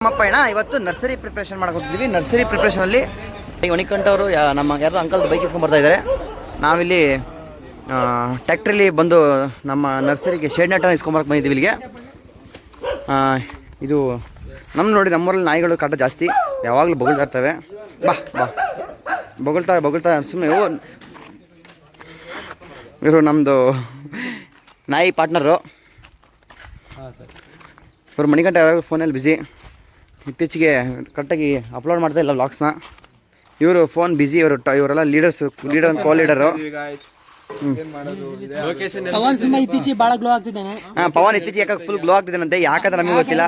ನಮ್ಮಪ್ಪ ಅಣ್ಣ ಇವತ್ತು ನರ್ಸರಿ ಪ್ರಿಪ್ರೇಷನ್ ಮಾಡ್ಕೊತಿದ್ವಿ. ನರ್ಸರಿ ಪ್ರಿಪ್ರೇಷನಲ್ಲಿ ಮಣಿಕಂಠವರು ನಮ್ಮ ಯಾರ್ದೋ ಅಂಕಲ್ ಬೈಕ್ ಇಸ್ಕೊಂಡು ಬರ್ತಾ ಇದ್ದಾರೆ. ನಾವಿಲ್ಲಿ ಟ್ಯಾಕ್ಟ್ರಲ್ಲಿ ಬಂದು ನಮ್ಮ ನರ್ಸರಿಗೆ ಶೇಡ್ ನೆಟ್ಟನ್ನು ಇಸ್ಕೊಂಬರಕ್ಕೆ ಬಂದಿದ್ದೀವಿ ಇಲ್ಲಿಗೆ. ಇದು ನೋಡಿ ನಮ್ಮೂರಲ್ಲಿ ನಾಯಿಗಳು ಕಾಟ ಜಾಸ್ತಿ, ಯಾವಾಗಲೂ ಬೊಗಳ್ತಾ ಇರ್ತವೆ. ಬಾ ಬಾ ಬೊಗಳ್ತಾ ಸುಮ್ಮನೆ ಇವರು ನಮ್ಮದು ನಾಯಿ ಪಾರ್ಟ್ನರು. ಇವರು ಮಣಿಕಂಠ ಯಾವಾಗ ಫೋನಲ್ಲಿ ಬ್ಯುಸಿ, ಇತ್ತೀಚೆಗೆ ಕರೆಕ್ಟಾಗಿ ಅಪ್ಲೋಡ್ ಮಾಡ್ತಾ ಇಲ್ಲ ವ್ಲಾಗ್ಸ್ನ. ಇವರು ಫೋನ್ ಬ್ಯುಸಿ. ಇವರೆಲ್ಲ ಲೀಡರ್ ಕೋ ಲೀಡರು. ಪವನ್ ಇತ್ತೀಚೆಗೆ ಯಾಕೆ ಫುಲ್ ಗ್ಲೋ ಆಗ್ತಿದ್ದಾನಂತೆ, ಯಾಕಂದ್ರೆ ನಮಗೆ ಗೊತ್ತಿಲ್ಲ.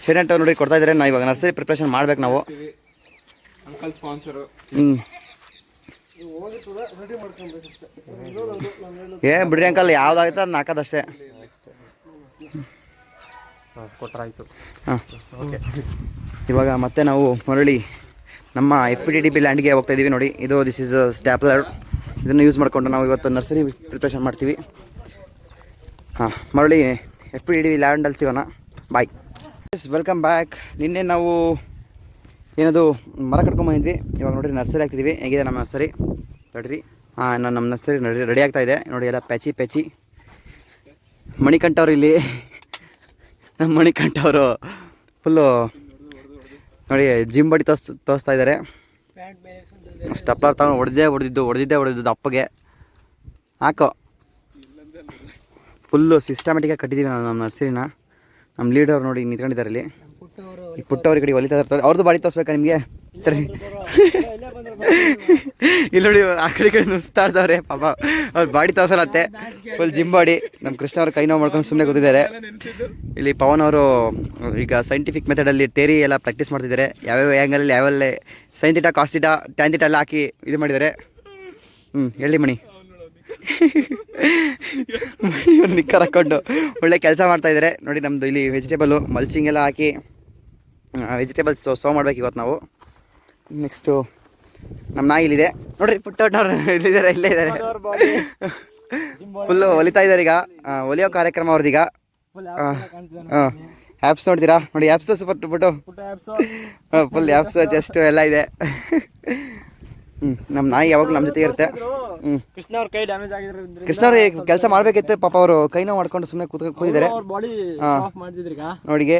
ಶೇಡ್ ನೋಡಿ ಕೊಡ್ತಾ ಇದ್ದಾರೆ. ನಾವು ಇವಾಗ ನರ್ಸರಿ ಪ್ರಿಪ್ರೇಷನ್ ಮಾಡ್ಬೇಕು ನಾವು. ಬಿಡ್ರಿ ಅಂಕಲ್, ಯಾವ್ದಾಗುತ್ತೆ ಅದನ್ನ ಹಾಕೋದಷ್ಟೇ. ಕೊಟ್ಟರಾಯ್ತು. ಓಕೆ, ಇವಾಗ ಮತ್ತೆ ನಾವು ಮರಳಿ ನಮ್ಮ FPDDP ಲ್ಯಾಂಡ್ಗೆ ಹೋಗ್ತಾ ಇದ್ದೀವಿ. ನೋಡಿ, ದಿಸ್ ಇಸ್ ಸ್ಟ್ಯಾಪ್ಲರ್. ಇದನ್ನು ಯೂಸ್ ಮಾಡಿಕೊಂಡು ನಾವು ಇವತ್ತು ನರ್ಸರಿ ಪ್ರಿಪ್ರೇಷನ್ ಮಾಡ್ತೀವಿ. ಮರಳಿ FPDDP ಲ್ಯಾಂಡಲ್ಲಿ ಸಿಗೋಣ. ಬಾಯ್, ವೆಲ್ಕಮ್ ಬ್ಯಾಕ್. ನಿನ್ನೆ ನಾವು ಏನದು ಮರ ಕಟ್ಕೊಂಬಂದಿದ್ವಿ. ಇವಾಗ ನೋಡಿರಿ ನರ್ಸರಿ ಆಗ್ತಿದ್ದೀವಿ. ಹೇಗಿದೆ ನಮ್ಮ ನರ್ಸರಿ ನೋಡಿರಿ. ನಮ್ಮ ನರ್ಸರಿ ರೆಡಿ ಆಗ್ತಾ ಇದೆ ನೋಡಿ. ಎಲ್ಲ ಪ್ಯಾಚಿ ಮಣಿಕಂಠವ್ರು ಇಲ್ಲಿ. ನಮ್ಮ ಮಣಿಕಂಠವರು ಫುಲ್ಲು ನೋಡಿ ಜಿಮ್ ಬಾಡಿ ತೋರಿಸ್ತಾ ಇದ್ದಾರೆ. ಸ್ಟೆಪ್ಲರ್ ತಗೊಂಡು ಹೊಡೆದಿದ್ದು ಅಪ್ಪಗೆ ಹಾಕೋ. ಫುಲ್ಲು ಸಿಸ್ಟಮೆಟಿಕಾಗಿ ಕಟ್ಟಿದ್ದೀವಿ ನಾವು ನಮ್ಮ ನರ್ಸರಿನ. ನಮ್ಮ ಲೀಡರ್ ನೋಡಿ ನಿಂತ್ಕೊಂಡಿದ್ದಾರೆ ಇಲ್ಲಿ. ಈ ಪುಟ್ಟವ್ರ ಕಡೆ ಹೊಲಿತಾ ಇರ್ತಾರೆ. ಅವ್ರದ್ದು ಬಾಡಿ ತೋರಿಸ್ಬೇಕಾ ನಿಮಗೆ? ಇಲ್ಲಿ ನೋಡಿ, ಆ ಕಡೆ ನುಸ್ತಾ ಇರ್ತಾವ್ರೆ ಪಾಪ. ಅವ್ರ ಬಾಡಿ ತೋರಿಸಲತ್ತೆ, ಫುಲ್ ಜಿಮ್ ಬಾಡಿ. ನಮ್ಮ ಕೃಷ್ಣ ಅವ್ರ ಕೈ ನೋವು ಮಾಡ್ಕೊಂಡು ಸುಮ್ಮನೆ ಕೂತಿದ್ದಾರೆ. ಇಲ್ಲಿ ಪವನ್ ಅವರು ಈಗ ಸೈಂಟಿಫಿಕ್ ಮೆಥಡಲ್ಲಿ ಟೇರಿ ಎಲ್ಲ ಪ್ರಾಕ್ಟೀಸ್ ಮಾಡ್ತಿದ್ದಾರೆ. ಯಾವ್ಯಾವ ಆ್ಯಂಗಲಲ್ಲಿ ಯಾವೆಲ್ಲ sine theta, cos theta, tan theta ಎಲ್ಲ ಹಾಕಿ ಇದು ಮಾಡಿದ್ದಾರೆ. ಹೇಳಿ ಮಣಿ. ಇವ್ರು ನಿಕ್ಕರ್ ಹಾಕ್ಕೊಂಡು ಒಳ್ಳೆ ಕೆಲಸ ಮಾಡ್ತಾಯಿದ್ದಾರೆ ನೋಡಿ. ನಮ್ಮದು ಇಲ್ಲಿ ವೆಜಿಟೇಬಲು ಮಲ್ಚಿಂಗ್ ಎಲ್ಲ ಹಾಕಿ ವೆಜಿಟೇಬಲ್ಸ್ ಸೋ ಮಾಡ್ಬೇಕು ಇವತ್ತು ನಾವು. ನೆಕ್ಸ್ಟು ನಮ್ಮ ನಾಯಿ ಇಲ್ಲಿದೆ ನೋಡ್ರಿ. ಪುಟ್ಟವ್ರು ಇಲ್ಲಿದ್ದಾರೆ, ಇಲ್ಲೇ ಇದ್ದಾರೆ. ಫುಲ್ಲು ಹೊಲಿತಾ ಇದ್ದಾರೆ ಈಗ. ಹೊಲಿಯೋ ಕಾರ್ಯಕ್ರಮ ಅವ್ರದ್ದೀಗ. ಆ್ಯಪ್ಸ್ ನೋಡ್ತೀರಾ ನೋಡಿ. ಆ್ಯಪ್ಸ್ ತೋರಿಸ್ಬಿಟ್ಟು ಫುಲ್ ಆ್ಯಪ್ಸ್ ಜಸ್ಟ್ ಎಲ್ಲ ಇದೆ. ನಮ್ಮ ನಾಯಿ ಯಾವಾಗಲೂ ನಮ್ಮ ಜೊತೆ ಇರುತ್ತೆ. ಕೃಷ್ಣ ಅವ್ರಿಗೆ ಕೆಲಸ ಮಾಡಬೇಕಿತ್ತು ಪಾಪ. ಅವರು ಕೈ ನೋವು ಮಾಡ್ಕೊಂಡು ಸುಮ್ಮನೆ ಕೂತಿದ್ದಾರೆ ನೋಡಿಗೆ.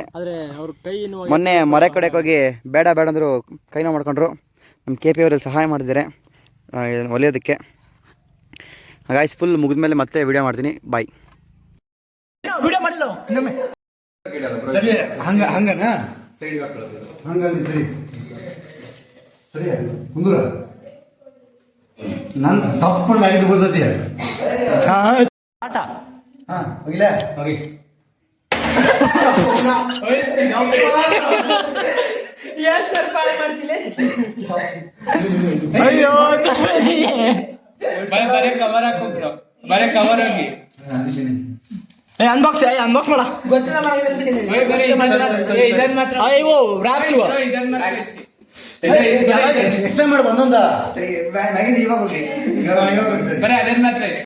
ಮೊನ್ನೆ ಮರ ಕಡೆಗೆ ಹೋಗಿ ಬೇಡ ಅಂದರು, ಕೈ ನೋವು ಮಾಡ್ಕೊಂಡ್ರು. ನಮ್ಮ KP ಅವರಲ್ಲಿ ಸಹಾಯ ಮಾಡಿದ್ದಾರೆ ಹೊಲಿಯೋದಕ್ಕೆ. ಹಾಗಾಗಿ ಫುಲ್ ಮುಗಿದ್ಮೇಲೆ ಮತ್ತೆ ವಿಡಿಯೋ ಮಾಡ್ತೀನಿ. ಬಾಯ್. ನನ್ನ ತಪ್ಪು ಆಗಿದ್ದು ಬರ್ತೈತಿ. ಅನ್ಬಾಕ್ಸ್ ಮಾಡ ಗೊತ್ತಿಲ್ಲ. ಎಕ್ಸ್ಪ್ಲೇನ್ ಮಾಡಿ ಒಂದೊಂದ ಇವಾಗ